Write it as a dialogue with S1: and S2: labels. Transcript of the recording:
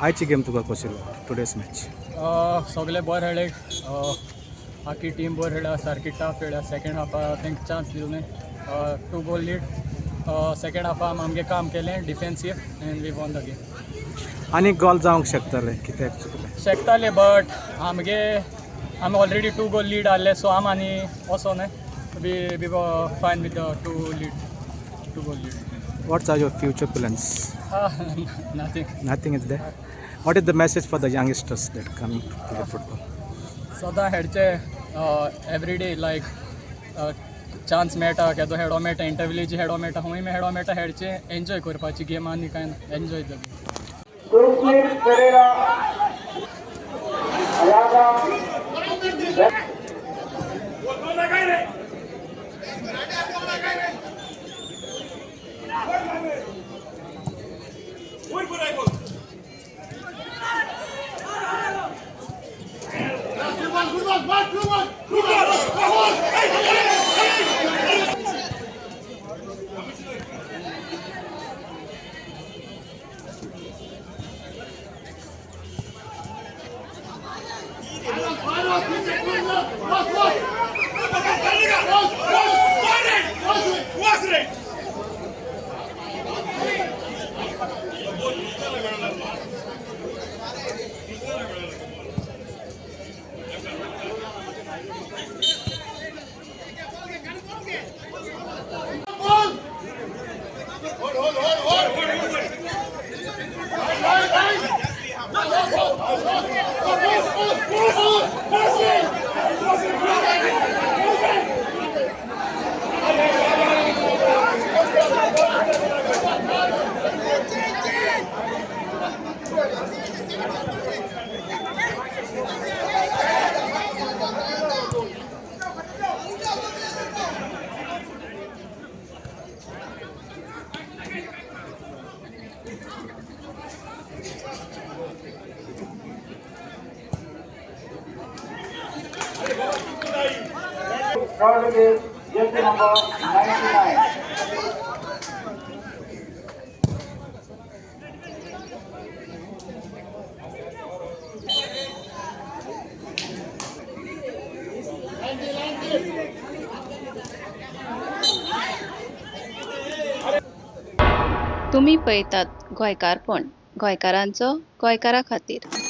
S1: आयची गेम तुका कशी today's match?
S2: सगळे बरे खेळले. आखी टीम बरी खेळ्ळा, सारकी टफ खेळ्ळा. सेकंड हाफा तांकां चान्स दिवं न्हय. 2 गोल लीड. सेकंड हाफा आमगे काम केलें defensive and we won the game.
S1: आनी गोल जावंक शकताले कित्याक चुकलें?
S2: शकताले बट आमी ऑलरेडी 2 गोल लीड आहले, सो आनी वचो न्हय. We fine with the 2 goal lead.
S1: What are your future plans?
S2: Nothing.
S1: Nothing is there. What is the message for the youngsters that coming to play football?
S2: सदां हेडचे every day लायक chance मेळटा केदो हेडो मेळटा, इंटरव्यूची हेडो मेळटा, हूंय हेडो मेळटा, हेडचे enjoy करपाची game आनी कांय ना. Enjoy the
S3: Third is jersey number 99.
S4: तुम्ही पळयतात गोंयकारपण, गोंयकारांचो गोंयकारा खातीर.